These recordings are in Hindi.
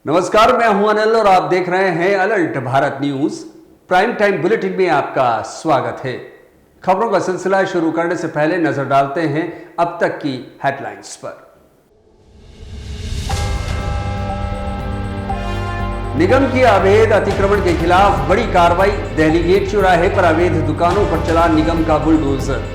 नमस्कार, मैं हूं अनिल और आप देख रहे हैं alert Bharat news. Prime time bulletin में आपका स्वागत है। खबरों का सिलसिला शुरू करने से पहले नजर डालते हैं अब तक की हेडलाइंस पर। निगम की अवैध अतिक्रमण के खिलाफ बड़ी कार्रवाई। दिल्ली गेट चौराहे पर अवैध दुकानों पर चला निगम का बुलडोजर।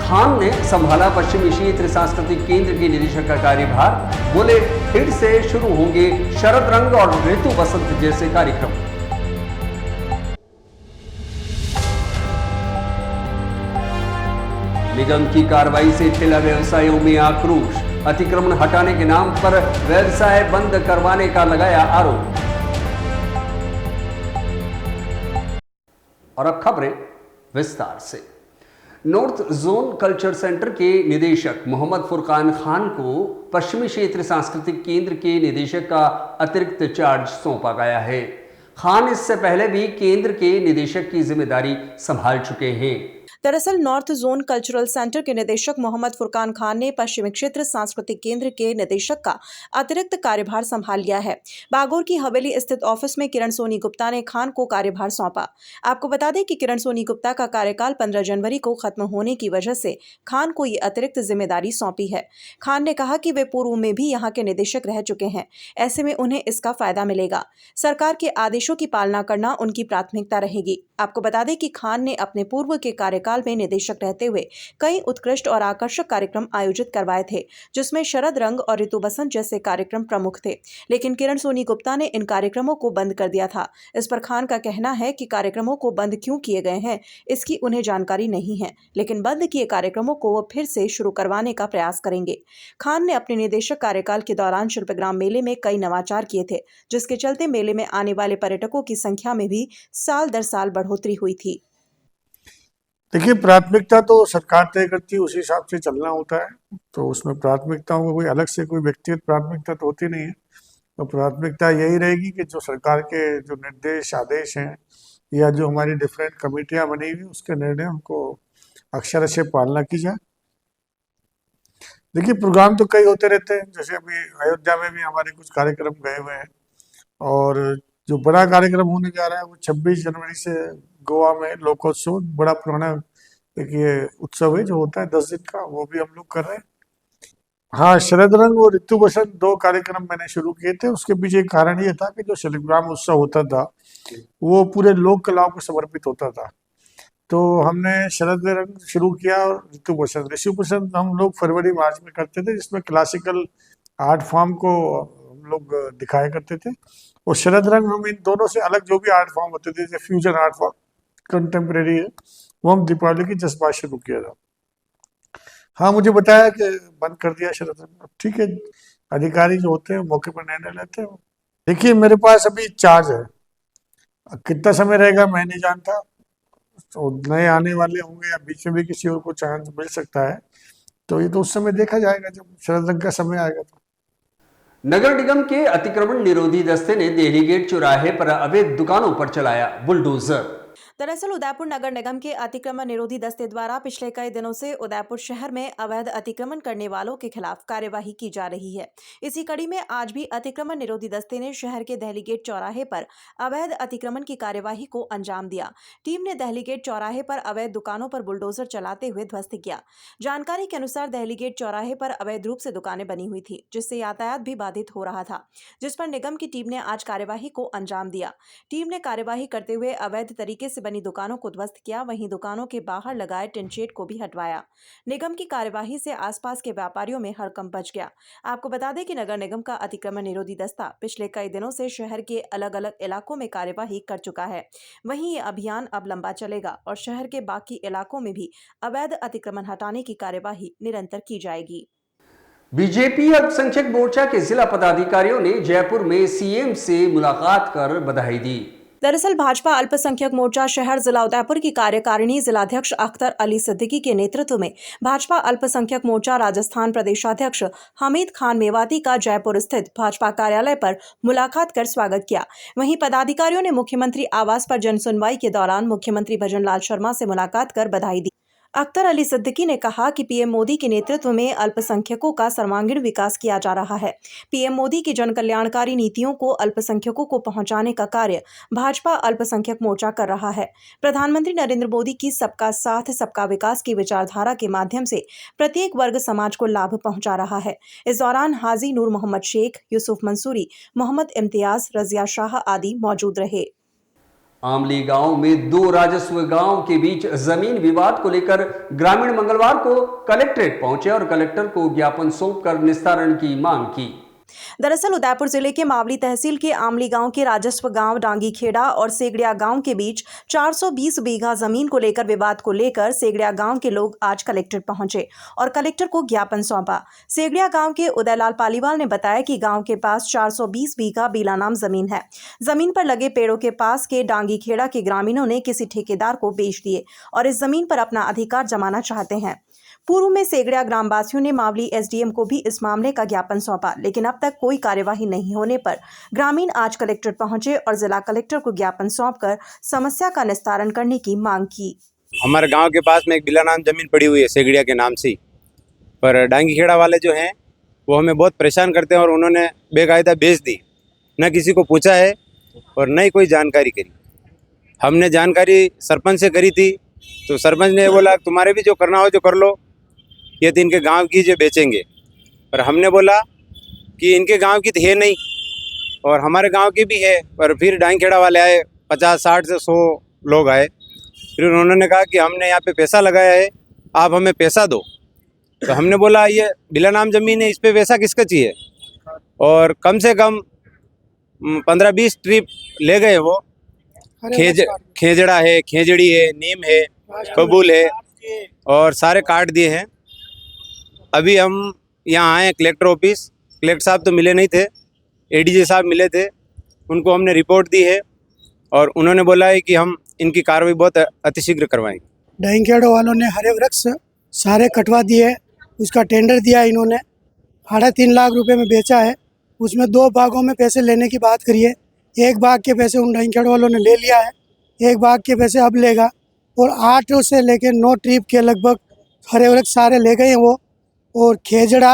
खान ने संभाला पश्चिमी क्षेत्र सांस्कृतिक केंद्र के निदेशक का कार्यभार। बोले, फिर से शुरू होंगे शरद रंग और ऋतु बसंत जैसे कार्यक्रम। निगम की कार्रवाई से ठेला व्यवसायियों में आक्रोश। अतिक्रमण हटाने के नाम पर व्यवसाय बंद करवाने का लगाया आरोप। और अब खबरें विस्तार से। नॉर्थ जोन कल्चर सेंटर के निदेशक मोहम्मद फुरकान खान को पश्चिमी क्षेत्र सांस्कृतिक केंद्र के निदेशक का अतिरिक्त चार्ज सौंपा गया है। खान इससे पहले भी केंद्र के निदेशक की जिम्मेदारी संभाल चुके हैं। दरअसल नॉर्थ जोन कल्चरल सेंटर के निदेशक मोहम्मद फुरकान खान ने पश्चिमी क्षेत्र सांस्कृतिक केंद्र के निदेशक का अतिरिक्त कार्यभार संभाल लिया है। बागोर की हवेली स्थित ऑफिस में किरण सोनी गुप्ता ने खान को कार्यभार सौंपा। आपको बता दें कि किरण सोनी गुप्ता का कार्यकाल 15 जनवरी को खत्म होने की वजह से खान को ये अतिरिक्त जिम्मेदारी सौंपी है। खान ने कहा कि वे पूर्व में भी यहाँ के निदेशक रह चुके हैं, ऐसे में उन्हें इसका फायदा मिलेगा। सरकार के आदेशों की पालना करना उनकी प्राथमिकता रहेगी। आपको बता दें कि खान ने अपने पूर्व के कार्यकाल में निदेशक रहते हुए कई उत्कृष्ट और आकर्षक कार्यक्रम आयोजित करवाए थे, जिसमें शरद रंग और ऋतु बसंत जैसे कार्यक्रम प्रमुख थे। लेकिन किरण सोनी गुप्ता ने इन कार्यक्रमों को बंद कर दिया था। इस पर खान का कहना है कि कार्यक्रमों को बंद क्यों किए गए हैं, इसकी उन्हें जानकारी नहीं है, लेकिन बंद किए कार्यक्रमों को वो फिर से शुरू करवाने का प्रयास करेंगे। खान ने अपने निदेशक कार्यकाल के दौरान शिल्पग्राम मेले में कई नवाचार किए थे, जिसके चलते मेले में आने वाले पर्यटकों की संख्या में भी साल दर साल बढ़ोतरी हुई थी। देखिए, प्राथमिकता तो सरकार तय करती है, उसी हिसाब से चलना होता है। तो उसमें प्राथमिकताओं में कोई अलग से कोई व्यक्तिगत प्राथमिकता तो होती नहीं है। तो प्राथमिकता यही रहेगी कि जो सरकार के जो निर्देश आदेश हैं या जो हमारी डिफरेंट कमेटियां बनी हुई उसके निर्णय उनको अक्षर से पालना की जाए। देखिए, प्रोग्राम तो कई होते रहते हैं, जैसे अभी अयोध्या में भी हमारे कुछ कार्यक्रम गए हुए हैं और जो बड़ा कार्यक्रम होने जा रहा है वो 26 जनवरी से गोवा में लोकोत्सव, बड़ा पुराना एक ये उत्सव है जो होता है 10 दिन का, वो भी हम लोग कर रहे हैं। हाँ, शरद रंग और ऋतु बसंत 2 कार्यक्रम मैंने शुरू किए थे। उसके पीछे एक कारण ये था कि जो शिल्पग्राम उत्सव होता था वो पूरे लोक कलाओं को समर्पित होता था। तो हमने शरद रंग शुरू किया और ऋतु बसंत हम लोग फरवरी मार्च में करते थे, जिसमें क्लासिकल आर्ट फॉर्म को हम लोग दिखाया करते थे। और शरद रंग हम इन दोनों से अलग जो भी आर्ट फॉर्म होते थे, जैसे फ्यूजन आर्ट फॉर्म कंटेम्प्रेरी है, वो हम दीपावली की जज्बा शुरू किया था। हाँ, मुझे बताया कि बंद कर दिया शरद रंग। ठीक है, अधिकारी जो होते हैं मौके पर निर्णय लेते हैं। देखिए, मेरे पास अभी चार्ज है, कितना समय रहेगा मैं नहीं जानता। तो नए आने वाले होंगे या बीच में भी किसी और को चांस मिल सकता है, तो ये तो उस समय देखा जाएगा जब शरद रंग का समय आएगा। तो नगर निगम के अतिक्रमण निरोधी दस्ते ने दिल्ली गेट चौराहे पर अवैध दुकानों पर चलाया बुलडोजर। दरअसल उदयपुर नगर निगम के अतिक्रमण निरोधी दस्ते द्वारा पिछले कई दिनों से उदयपुर शहर में अवैध अतिक्रमण करने वालों के खिलाफ कार्यवाही की जा रही है। इसी कड़ी में आज भी अतिक्रमण निरोधी दस्ते ने शहर के दिल्ली गेट चौराहे पर अवैध अतिक्रमण की कार्यवाही को अंजाम दिया। टीम ने दिल्ली गेट चौराहे पर अवैध दुकानों पर बुलडोजर चलाते हुए ध्वस्त किया। जानकारी के अनुसार दिल्ली गेट चौराहे पर अवैध रूप से दुकानें बनी हुई थी, जिससे यातायात भी बाधित हो रहा था, जिस पर निगम की टीम ने आज कार्यवाही को अंजाम दिया। टीम ने कार्यवाही करते हुए अवैध तरीके से बनी दुकानों को ध्वस्त किया, वहीं दुकानों के बाहर लगाए टिन शेड को भी हटवाया। निगम की कार्यवाही से आसपास के व्यापारियों में हड़कंप मच गया। आपको बता दें कि नगर निगम का अतिक्रमण निरोधी दस्ता पिछले कई दिनों से शहर के अलग अलग इलाकों में कार्यवाही कर चुका है। वहीं ये अभियान अब लंबा चलेगा और शहर के बाकी इलाकों में भी अवैध अतिक्रमण हटाने की कार्यवाही निरंतर की जाएगी। बीजेपी अल्पसंख्यक मोर्चा के जिला पदाधिकारियों ने जयपुर में सीएम से मुलाकात कर बधाई दी। दरअसल भाजपा अल्पसंख्यक मोर्चा शहर जिला उदयपुर की कार्यकारिणी जिलाध्यक्ष अख्तर अली सिद्दीकी के नेतृत्व में भाजपा अल्पसंख्यक मोर्चा राजस्थान प्रदेशाध्यक्ष हमीद खान मेवाती का जयपुर स्थित भाजपा कार्यालय पर मुलाकात कर स्वागत किया। वहीं पदाधिकारियों ने मुख्यमंत्री आवास पर जनसुनवाई के दौरान मुख्यमंत्री भजनलाल शर्मा से मुलाकात कर बधाई दी। अख्तर अली सिद्दीकी ने कहा कि पीएम मोदी के नेतृत्व में अल्पसंख्यकों का सर्वांगीण विकास किया जा रहा है। पीएम मोदी की जनकल्याणकारी नीतियों को अल्पसंख्यकों को पहुंचाने का कार्य भाजपा अल्पसंख्यक मोर्चा कर रहा है। प्रधानमंत्री नरेंद्र मोदी की सबका साथ सबका विकास की विचारधारा के माध्यम से प्रत्येक वर्ग समाज को लाभ पहुंचा रहा है। इस दौरान हाजी नूर मोहम्मद शेख, यूसुफ मंसूरी, मोहम्मद इम्तियाज, रजिया शाह आदि मौजूद रहे। आमली गांव में दो राजस्व गांव के बीच जमीन विवाद को लेकर ग्रामीण मंगलवार को कलेक्ट्रेट पहुंचे और कलेक्टर को ज्ञापन सौंपकर निस्तारण की मांग की। दरअसल उदयपुर जिले के मावली तहसील के आमली गांव के राजस्व गांव डांगी खेड़ा और सेगड़िया गांव के बीच 420 बीघा जमीन को लेकर विवाद को लेकर सेगड़िया गांव के लोग आज कलेक्ट्रेट पहुंचे और कलेक्टर को ज्ञापन सौंपा। सेगड़िया गांव के उदयलाल पालीवाल ने बताया कि गांव के पास 420 बीघा बीला नाम जमीन है। जमीन पर लगे पेड़ों के पास के डांगी खेड़ा के ग्रामीणों ने किसी ठेकेदार को बेच दिए और इस जमीन पर अपना अधिकार जमाना चाहते हैं। पूर्व में सेगड़िया ग्रामवासियों ने मावली एसडीएम को भी इस मामले का ज्ञापन सौंपा, लेकिन अब तक कोई कार्यवाही नहीं होने पर ग्रामीण आज कलेक्ट्रेट पहुंचे और जिला कलेक्टर को ज्ञापन सौंपकर समस्या का निस्तारण करने की मांग की। हमारे गांव के पास में एक बिला नाम जमीन पड़ी हुई है सेगड़िया के नाम से, पर डांगी खेड़ा वाले जो हैं वो हमें बहुत परेशान करते हैं और उन्होंने बेकायदा बेच दी। न किसी को पूछा है और न ही कोई जानकारी करी। हमने जानकारी सरपंच से करी थी तो सरपंच ने बोला तुम्हारे भी जो करना हो जो कर लो, ये तो इनके गांव की जो बेचेंगे। पर हमने बोला कि इनके गांव की तो है नहीं और हमारे गांव की भी है। पर फिर डांगी खेड़ा वाले आए, 50, 60 से 100 लोग आए। फिर उन्होंने कहा कि हमने यहाँ पे पैसा लगाया है, आप हमें पैसा दो। तो हमने बोला ये बिला नाम ज़मीन है, इस पे पैसा किसका चाहिए। और कम से कम 15-20 ट्रिप ले गए वो। खेजड़ा है, खेजड़ी है, नीम है, बबूल है और सारे काट दिए हैं। अभी हम यहाँ आए कलेक्टर ऑफिस, कलेक्टर साहब तो मिले नहीं थे, एडीजी साहब मिले थे, उनको हमने रिपोर्ट दी है और उन्होंने बोला है कि हम इनकी कार्रवाई बहुत अतिशीघ्र करवाएंगे। डांगी खेड़ा वालों ने हरे वृक्ष सारे कटवा दिए, उसका टेंडर दिया इन्होंने, 3.5 लाख रुपए में बेचा है। उसमें 2 भागों में पैसे लेने की बात करिए। एक भाग के पैसे उन डांगी खेड़ा वालों ने ले लिया है, एक भाग के पैसे अब लेगा और 8 से लेकर 9 ट्रिप के लगभग हरे वृक्ष सारे ले गए हैं वो। और खेजड़ा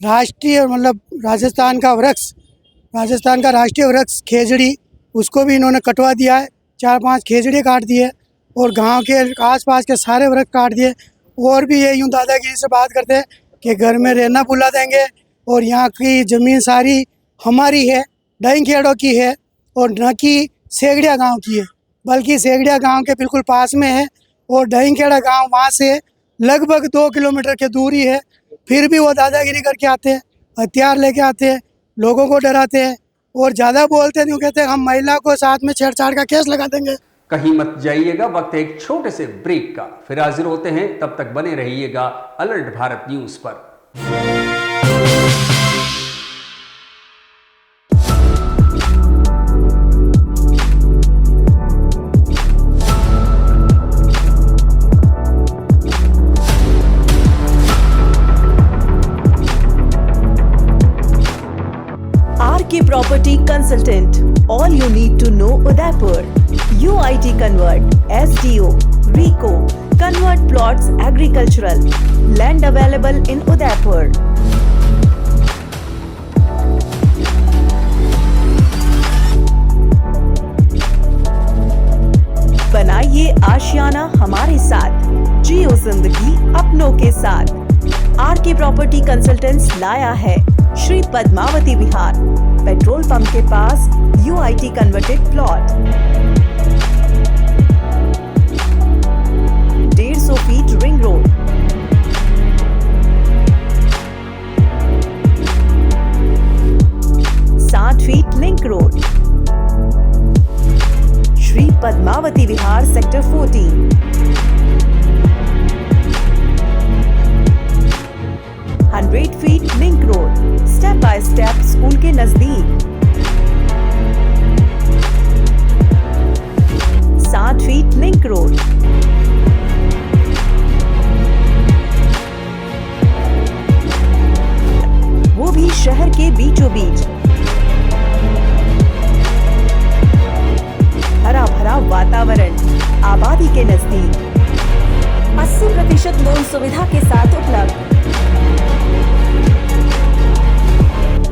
राष्ट्रीय मतलब राजस्थान का राष्ट्रीय वृक्ष खेजड़ी, उसको भी इन्होंने कटवा दिया है। 4-5 खेजड़ी काट दिए और गांव के आसपास के सारे वृक्ष काट दिए। और भी ये यूँ दादागिरी से बात करते हैं कि घर में रहना बुला देंगे और यहाँ की ज़मीन सारी हमारी है, डांगी खेड़ों की है और न कि सेगड़िया गाँव की है, बल्कि सेगड़िया गाँव के बिल्कुल पास में है और डांगी खेड़ा गाँव वहाँ से लगभग 2 किलोमीटर की दूरी है। फिर भी वो दादागिरी करके आते हैं, हथियार लेके आते हैं, लोगों को डराते हैं और ज़्यादा बोलते हैं। कहते हैं हम महिला को साथ में छेड़छाड़ का केस लगा देंगे। कहीं मत जाइएगा, वक्त है एक छोटे से ब्रेक का, फिर हाजिर होते हैं। तब तक बने रहिएगा अलर्ट भारत न्यूज पर। Property Consultant. All you need to know Udaipur. UIT Convert, SDO, RECO, Convert Plots Agricultural. Land available in Udaipur. बनाइए आशियाना हमारे साथ, जियो जिंदगी अपनों के साथ। आरके प्रॉपर्टी कंसल्टेंट्स लाया है श्री पद्मावती विहार, पेट्रोल पंप के पास UIT converted plot, 150 feet ring road, feet link road, Shri Padmavati Vihar sector 14, feet link road, step by step school के नजदीक। के नजदीक 80% लोन सुविधा के साथ उपलब्ध।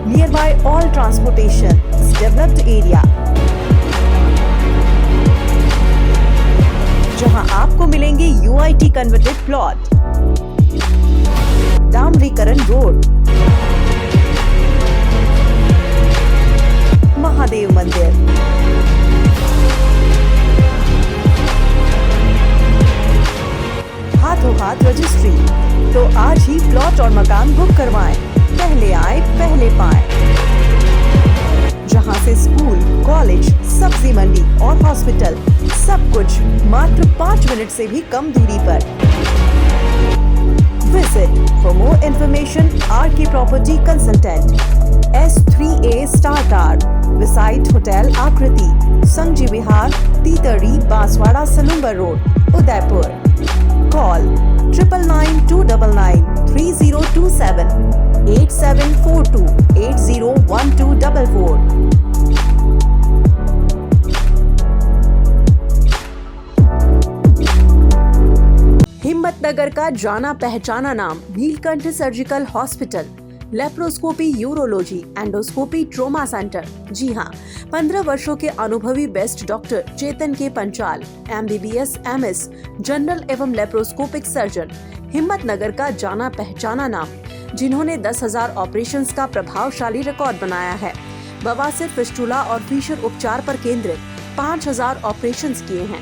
Nearby all transportation, developed area, जहां आपको मिलेंगे UIT कन्वर्टेड प्लॉट, डामरीकरण रोड, महादेव मंदिर, हाथों हाथ रजिस्ट्री। तो आज ही प्लॉट और मकान बुक करवाएं। पहले आए पहले पाएं। जहां से स्कूल, कॉलेज, सब्जी मंडी और हॉस्पिटल, सब कुछ मात्र 5 मिनट से भी कम दूरी पर। Visit for more information RK Property Consultant, S3A Star Tower, beside Hotel Akriti, Sangji Vihar, Titari, Baswada, Salumbar Road, Udaipur. Call 999299 3027 8742 801244. Himmatnagar का जाना पहचाना नाम Neelkanth surgical hospital, laparoscopy, urology, endoscopy, trauma centre. जी हाँ, 15 वर्षों के अनुभवी best doctor Chetan K Panchal, MBBS, MS, general एवं लेप्रोस्कोपिक सर्जन, हिम्मतनगर का जाना पहचाना नाम, जिन्होंने 10,000 ऑपरेशंस का प्रभावशाली रिकॉर्ड बनाया है। बवासीर, फिस्टुला और फीशर उपचार पर केंद्रित 5,000 ऑपरेशंस किए हैं।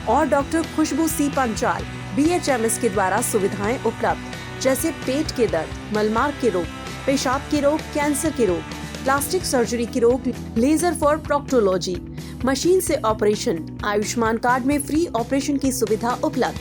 और डॉक्टर खुशबू C पंचाल, BHMS के द्वारा सुविधाएं उपलब्ध, जैसे पेट के दर्द, मलमार्ग के रोग, पेशाब के रोग, कैंसर के रोग, प्लास्टिक सर्जरी के रोग, लेजर फॉर प्रोक्टोलॉजी, मशीन से ऑपरेशन, आयुष्मान कार्ड में फ्री ऑपरेशन की सुविधा उपलब्ध,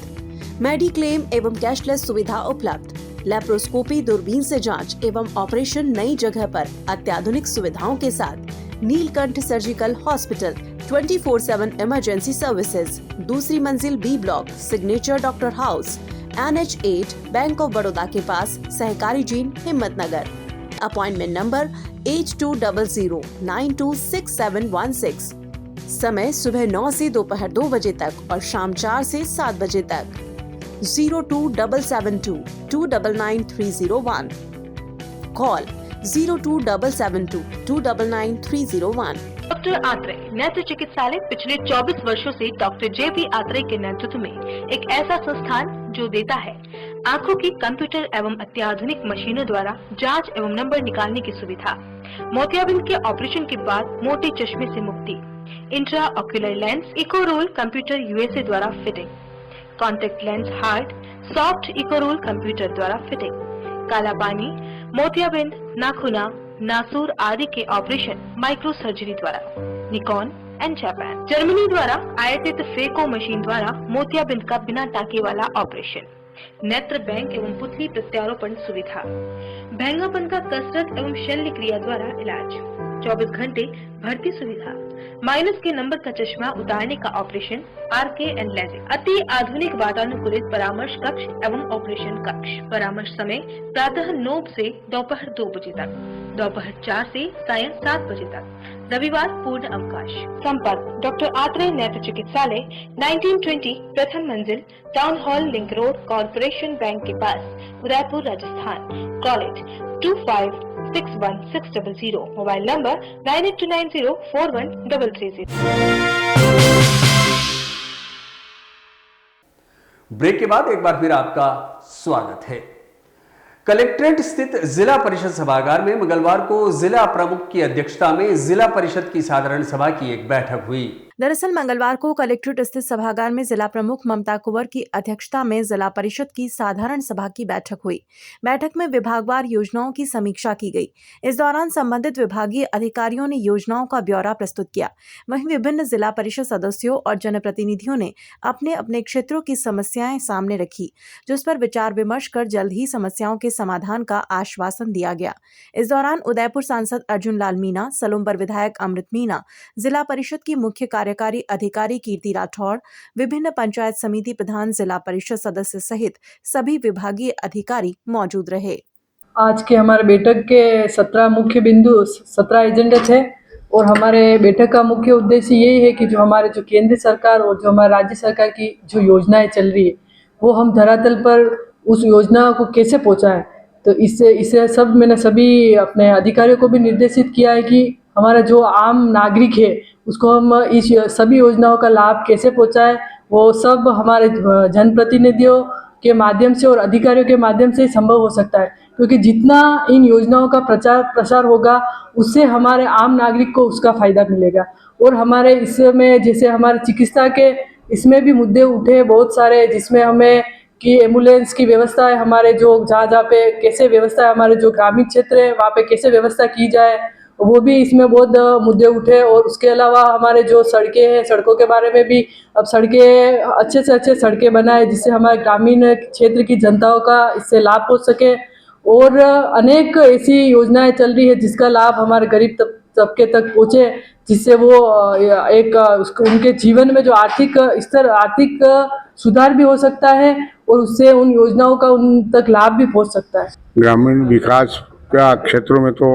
मेडिक्लेम एवं कैशलेस सुविधा उपलब्ध, लेप्रोस्कोपी, दूरबीन से जांच एवं ऑपरेशन नई जगह पर अत्याधुनिक सुविधाओं के साथ। Neelkanth surgical hospital, 24/7 emergency services, दूसरी मंजिल B block, signature doctor house, NH8, bank of Baroda के पास, सहकारी जीन, हिम्मतनगर। Appointment number 8200926716। समय सुबह 9 से दोपहर 2 बजे तक और शाम 4 से 7 बजे तक। 02772 299 301। कॉल 02772 299 301। डॉक्टर आत्रे नेत्र चिकित्सालय पिछले 24 वर्षों से डॉक्टर JP आत्रे के नेतृत्व में एक ऐसा संस्थान जो देता है आंखों की कंप्यूटर एवं अत्याधुनिक मशीनों द्वारा जांच एवं नंबर निकालने की सुविधा, मोतियाबिंद के ऑपरेशन के बाद मोटे चश्मे से मुक्ति, इंट्रा ऑक्यूलर लेंस इको रोल कंप्यूटर USA द्वारा fitting, contact lens hard soft इको रोल कंप्यूटर द्वारा फिटिंग, काला पानी, मोतियाबिंद, नाखूना, नासूर आदि के ऑपरेशन माइक्रो सर्जरी द्वारा, निकॉन एंड जापान, जर्मनी द्वारा आयातित फेको मशीन द्वारा मोतियाबिंद का बिना टाके वाला ऑपरेशन, नेत्र बैंक एवं पुतली प्रत्यारोपण सुविधा, भैंगापन का कसरत एवं शल्य क्रिया द्वारा इलाज, 24 घंटे भर्ती सुविधा, माइनस के नंबर का चश्मा उतारने का ऑपरेशन, RK एंड लेजिक, अति आधुनिक वातानुकूलित परामर्श कक्ष एवं ऑपरेशन कक्ष। परामर्श समय प्रातः 9 से दोपहर 2 बजे तक, दोपहर 4 से सायं 7 बजे तक, रविवार पूर्ण अवकाश। संपर्क डॉक्टर आत्रे नेत्र चिकित्सालय, 1920 प्रथम मंजिल, town hall, link road, corporation bank के पास, Udaipur, Rajasthan. College 25616000, mobile number 9829041330। Break के बाद एक बार फिर आपका स्वागत है। कलेक्ट्रेट स्थित जिला परिषद सभागार में मंगलवार को जिला प्रमुख की अध्यक्षता में जिला परिषद की साधारण सभा की एक बैठक हुई। दरअसल मंगलवार को कलेक्ट्रेट स्थित सभागार में जिला प्रमुख ममता कुंवर की अध्यक्षता में जिला परिषद की साधारण सभा की बैठक हुई। बैठक में विभागवार योजनाओं की समीक्षा की गई। इस दौरान संबंधित विभागीय अधिकारियों ने योजनाओं का ब्यौरा प्रस्तुत किया। वहीं विभिन्न जिला परिषद सदस्यों और जनप्रतिनिधियों ने अपने अपने क्षेत्रों की समस्याएं सामने रखी, जिस पर विचार विमर्श कर जल्द ही समस्याओं के समाधान का आश्वासन दिया गया। इस दौरान उदयपुर सांसद अर्जुन लाल मीणा, सलूम्बर विधायक अमृत मीणा, जिला परिषद की मुख्य कार्यकारी अधिकारी कीर्ति राठौड़, विभिन्न पंचायत समिति प्रधान, जिला परिषद सदस्य सहित सभी विभागीय अधिकारी मौजूद रहे। आज के हमारे बैठक के 17 मुख्य बिंदु, 17 एजेंडे थे। और हमारे बैठक का मुख्य उद्देश्य यही है कि जो हमारे जो केंद्र सरकार और जो हमारे राज्य सरकार की जो योजनाएं चल रही है वो हम धरातल पर उस योजना को कैसे पहुंचाएं। तो इससे सब मैंने सभी अपने अधिकारियों को भी निर्देशित किया है कि हमारा जो आम नागरिक है उसको हम इस सभी योजनाओं का लाभ कैसे पहुंचाएं। वो सब हमारे जनप्रतिनिधियों के माध्यम से और अधिकारियों के माध्यम से ही संभव हो सकता है, क्योंकि जितना इन योजनाओं का प्रचार प्रसार होगा उससे हमारे आम नागरिक को उसका फायदा मिलेगा। और हमारे इसमें जैसे हमारे चिकित्सा के इसमें भी मुद्दे उठे बहुत सारे, जिसमें हमें कि एम्बुलेंस की व्यवस्था है, हमारे जो जहाँ पे कैसे व्यवस्था है, हमारे जो ग्रामीण क्षेत्र है वहाँ पे कैसे व्यवस्था की जाए, वो भी इसमें बहुत मुद्दे उठे। और उसके अलावा हमारे जो सड़कें हैं, सड़कों के बारे में भी अब सड़कें अच्छे से अच्छे सड़कें बनाए जिससे हमारे ग्रामीण क्षेत्र की जनताओं का इससे लाभ पहुँच सके। और अनेक ऐसी योजनाएं चल रही है जिसका लाभ हमारे गरीब तबके तक पहुँचे, जिससे वो एक उनके जीवन में जो आर्थिक सुधार भी हो सकता है और उससे उन योजनाओं का उन तक लाभ भी पहुँच सकता है। ग्रामीण विकास का क्षेत्रों में तो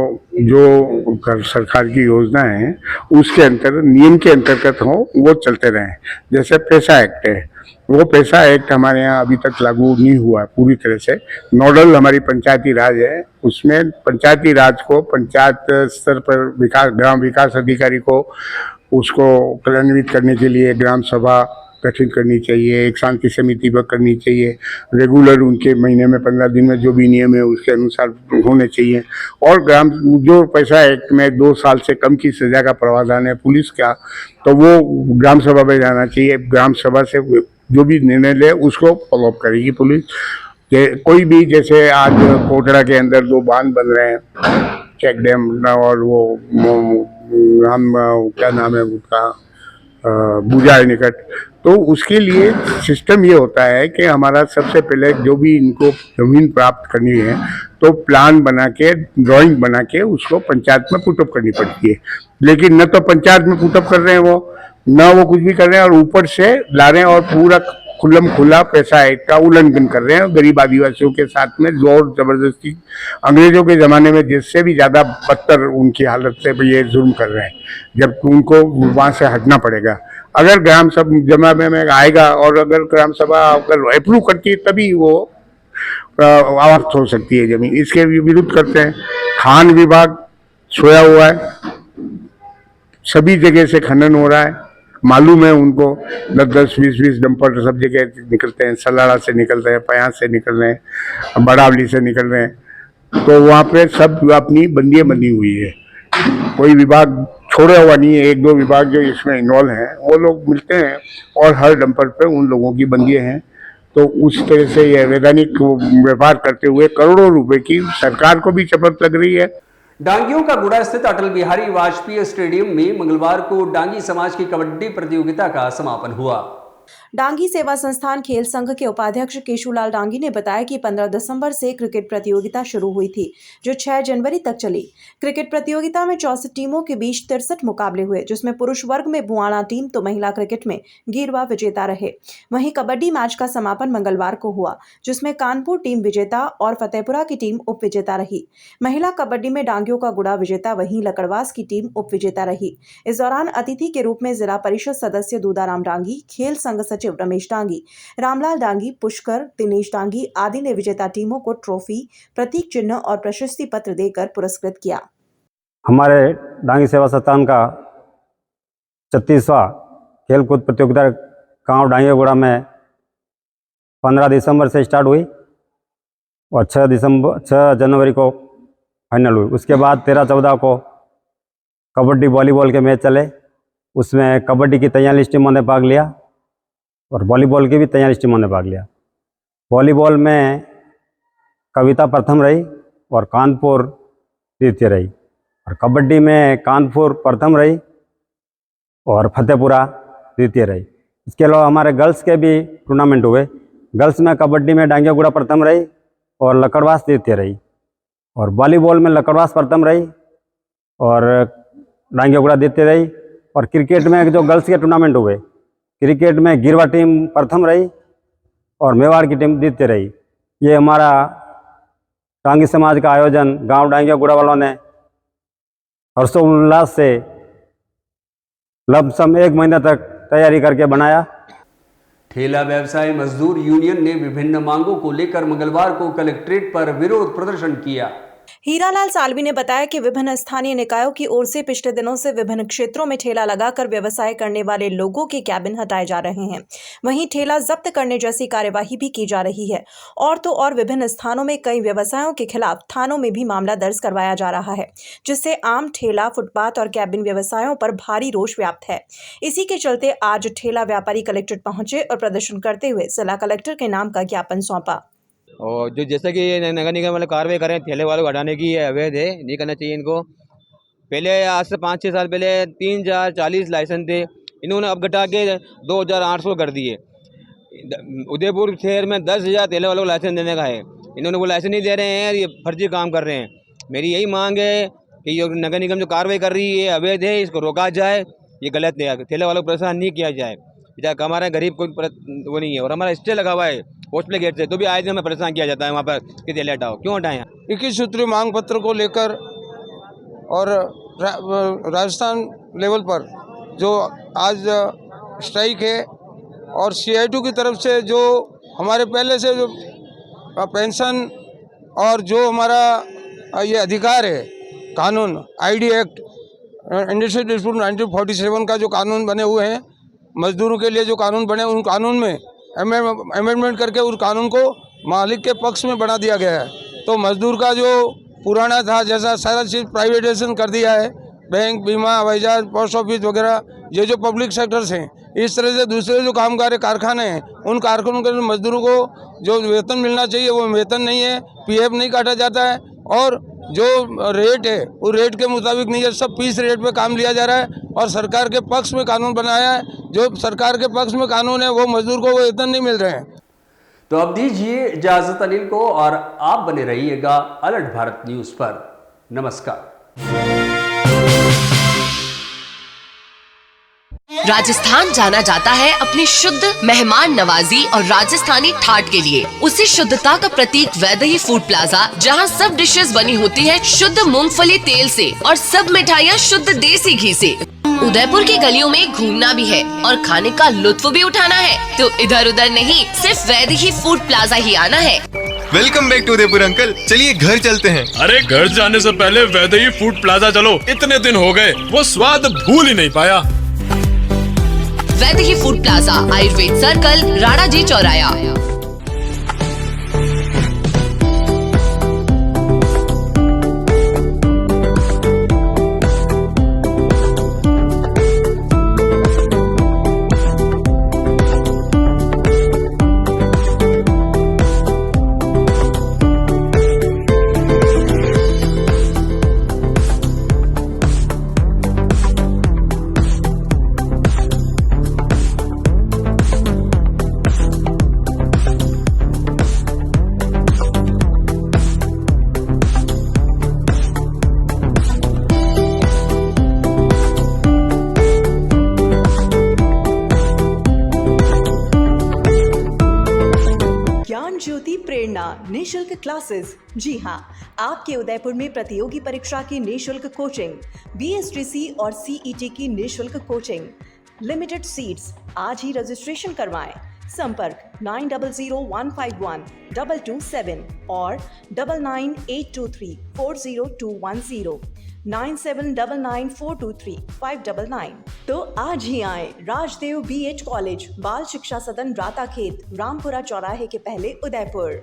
जो सरकार की योजनाएं हैं उसके नियम के अंतर्गत हो वो चलते रहें। जैसे पैसा एक्ट है, वो पैसा एक्ट हमारे यहाँ अभी तक लागू नहीं हुआ पूरी तरह से। नोडल हमारी पंचायती राज है, उसमें पंचायती राज को पंचायत स्तर पर ग्राम विकास अधिकारी को उसको क्रियान्वित करने के लिए ग्राम सभा गठित करनी चाहिए, एक शांति समिति पर करनी चाहिए, रेगुलर उनके महीने में 15 दिन में जो भी नियम है उसके अनुसार होने चाहिए। और जो पैसा एक्ट में 2 साल से कम की सजा का प्रावधान है पुलिस का, तो वो ग्राम सभा में जाना चाहिए। ग्राम सभा से जो भी निर्णय ले उसको फॉलोअप करेगी पुलिस। कोई भी जैसे आज कोटड़ा के अंदर 2 बांध बन रहे हैं, चेक डैम और वो क्या नाम है उसका बुझाए निकट, तो उसके लिए सिस्टम ये होता है कि हमारा सबसे पहले जो भी इनको जमीन प्राप्त करनी है तो प्लान बना के, ड्राइंग बना के उसको पंचायत में पुटअप करनी पड़ती है। लेकिन न तो पंचायत में पुटअप कर रहे हैं वो, न वो कुछ भी कर रहे हैं, और ऊपर से ला रहे हैं और पूरा खुल्लम खुला पैसा एक्ट का उल्लंघन कर रहे हैं गरीब आदिवासियों के साथ में जोर जबरदस्ती। अंग्रेजों के ज़माने में जिससे भी ज़्यादा बदतर उनकी हालत से ये जुल्म कर रहे हैं, जब उनको वहाँ से हटना पड़ेगा। अगर ग्राम सभा जमा में आएगा और अगर ग्राम सभा अगर अप्रूव करती है तभी वो आवक्त हो सकती है जमीन। इसके विरुद्ध करते हैं। खान विभाग सोया हुआ है, सभी जगह से खनन हो रहा है, मालूम है उनको। 10-10, 20-20 डंपर सब जगह निकलते हैं, सलाड़ा से निकल रहे हैं, पयास से निकल रहे हैं, बड़ावली से निकल रहे हैं, तो वहाँ पे सब अपनी बंदियाँ बनी हुई है। कोई विभाग छोड़ा हुआ नहीं है। 1-2 विभाग जो इसमें इन्वॉल्व हैं वो लोग मिलते हैं और हर डंपर पे उन लोगों की बंदियाँ हैं। तो उस तरह से ये वैधानिक व्यापार करते हुए करोड़ों रुपए की सरकार को भी चपत लग रही है। डांगियों का गुड़ा स्थित अटल बिहारी वाजपेयी स्टेडियम में मंगलवार को डांगी समाज की कबड्डी प्रतियोगिता का समापन हुआ। डांगी सेवा संस्थान खेल संघ के उपाध्यक्ष केशुलाल डांगी ने बताया कि 15 दिसंबर से क्रिकेट प्रतियोगिता शुरू हुई थी, जो 6 जनवरी तक चली। क्रिकेट प्रतियोगिता में 64 टीमों के बीच 63 मुकाबले हुए, जिसमें पुरुष वर्ग में बुआना टीम तो महिला क्रिकेट में गिरवा विजेता रहे। वहीं कबड्डी मैच का समापन मंगलवार को हुआ, जिसमें कानपुर टीम विजेता और फतेहपुरा की टीम उप विजेता रही। महिला कबड्डी में डांगियों का गुड़ा विजेता, वहीं लकड़वास की टीम उप विजेता रही। इस दौरान अतिथि के रूप में जिला परिषद सदस्य दूदाराम डांगी, खेल संघ सचिव रमेश डांगी, रामलाल डांगी, पुष्कर, दिनेश डांगी आदि ने विजेता टीमों को ट्रॉफी, प्रतीक चिन्ह और प्रशस्ति पत्र देकर पुरस्कृत किया। हमारे डांगी सेवा संस्थान का 36वां खेलकूद प्रतियोगिता गांव डांगीगुड़ा में 15 दिसंबर से स्टार्ट हुई और 6 जनवरी को फाइनल हुई। उसके बाद 13-14 को कबड्डी वॉलीबॉल के मैच चले। उसमें कबड्डी की 43 टीमों ने भाग लिया और वॉलीबॉल की भी 43 टीमों ने भाग लिया। वॉलीबॉल में कविता प्रथम रही और कानपुर द्वितीय रही, और कबड्डी में कानपुर प्रथम रही और फतेहपुरा द्वितीय रही। इसके अलावा हमारे गर्ल्स के भी टूर्नामेंट हुए। गर्ल्स में कबड्डी में डांगीगुड़ा प्रथम रही और लकड़वास द्वितीय रही, और वॉलीबॉल में लकड़वास प्रथम रही और डांगीगुड़ा द्वितीय रही। और क्रिकेट में जो गर्ल्स के टूर्नामेंट हुए, क्रिकेट में गिरवा टीम प्रथम रही और मेवाड़ की टीम द्वितीय रही। ये हमारा डांगी समाज का आयोजन गांव डांगीगुड़ा वालों ने हर्षोल्लास से लमसम 1 महीना तक तैयारी करके बनाया। ठेला व्यवसाय मजदूर यूनियन ने विभिन्न मांगों को लेकर मंगलवार को कलेक्ट्रेट पर विरोध प्रदर्शन किया। हीरालाल साल्वी ने बताया कि विभिन्न स्थानीय निकायों की ओर से पिछले दिनों से विभिन्न क्षेत्रों में ठेला लगाकर व्यवसाय करने वाले लोगों के कैबिन हटाए जा रहे हैं। वहीं ठेला जब्त करने जैसी कार्यवाही भी की जा रही है और तो और विभिन्न स्थानों में कई व्यवसायों के खिलाफ थानों में भी मामला दर्ज करवाया जा रहा है, जिससे आम ठेला, फुटपाथ और कैबिन व्यवसायों पर भारी रोष व्याप्त है। इसी के चलते आज ठेला व्यापारी कलेक्ट्रेट पहुंचे और प्रदर्शन करते हुए जिला कलेक्टर के नाम का ज्ञापन सौंपा। और जो जैसे कि नगर निगम वाले कार्रवाई करें, ठेले वालों को हटाने की अवैध है, नहीं करना चाहिए इनको। पहले आज से 5-6 साल पहले 3040 लाइसेंस थे, इन्होंने अब घटा के 2800 कर दिए। उदयपुर शहर में 10,000 ठेले वालों को लाइसेंस देने का है, इन्होंने वो लाइसेंस नहीं दे रहे हैं, ये फर्जी काम कर रहे हैं। मेरी यही मांग है कि ये नगर निगम जो कार्रवाई कर रही है अवैध है, इसको रोका जाए, ये गलत है। ठेले वालों को परेशान नहीं किया जाए, बेचारा हमारे गरीब कोई वो नहीं है। और हमारा स्टे लगा हुआ है हॉस्पिटल गेट से, तो भी आए दिन हमें परेशान किया जाता है वहाँ पर कि ठेले हटाओ, क्यों हटाएं? 21 सूत्री मांग पत्र को लेकर और राजस्थान लेवल पर जो आज स्ट्राइक है और CITU की तरफ से जो हमारे पहले से जो पेंशन और जो हमारा ये अधिकार है, कानून ID एक्ट इंडस्ट्रियल डिस्प्यूट 1947 का जो कानून बने हुए हैं, मजदूरों के लिए जो कानून बने, उन कानून में अमेंडमेंट करके उस कानून को मालिक के पक्ष में बना दिया गया है। तो मजदूर का जो पुराना था, जैसा सारा चीज़ प्राइवेटाइजेशन कर दिया है, बैंक, बीमा, हवाई जहाज, पोस्ट ऑफिस वगैरह, ये जो पब्लिक सेक्टर्स हैं, इस तरह से दूसरे जो कामगार कारखाने हैं, उन कारखानों के मजदूरों को जो वेतन मिलना चाहिए वो वेतन नहीं है, PF नहीं काटा जाता है और जो रेट है वो रेट के मुताबिक नहीं है, सब पीस रेट पे काम लिया जा रहा है। और सरकार के पक्ष में कानून बनाया है, जो सरकार के पक्ष में कानून है वो मजदूर को वो वेतन नहीं मिल रहे हैं। तो अब दीजिए इजाजत अनिल को और आप बने रहिएगा अलर्ट भारत न्यूज पर। नमस्कार। राजस्थान जाना जाता है अपनी शुद्ध मेहमान नवाजी और राजस्थानी ठाट के लिए। उसी शुद्धता का प्रतीक वैदेही फूड प्लाजा, जहां सब डिशेस बनी होती है शुद्ध मूंगफली तेल से और सब मिठाइयाँ शुद्ध देसी घी से। उदयपुर की गलियों में घूमना भी है और खाने का लुत्फ भी उठाना है, तो इधर उधर नहीं, सिर्फ वैदेही फूड प्लाजा ही आना है। Welcome back to Udaipur uncle, चलिए घर चलते हैं। अरे घर जाने से पहले वैदेही फूड प्लाजा चलो, इतने दिन हो गए वो स्वाद भूल ही नहीं पाया। Vaidehi food plaza, Ayurved circle, Rana ji चौराया। प्रेरणा निशुल्क क्लासेस। जी हाँ, आपके उदयपुर में प्रतियोगी परीक्षा की निशुल्क कोचिंग, BSTC और CET की निशुल्क कोचिंग, लिमिटेड सीट्स। आज ही रजिस्ट्रेशन करवाएं। संपर्क 9001512227 और 9982340210, 9799423599। तो आज ही आए राजदेव BH कॉलेज, बाल शिक्षा सदन, राता खेत, रामपुरा चौराहे के पहले, उदयपुर।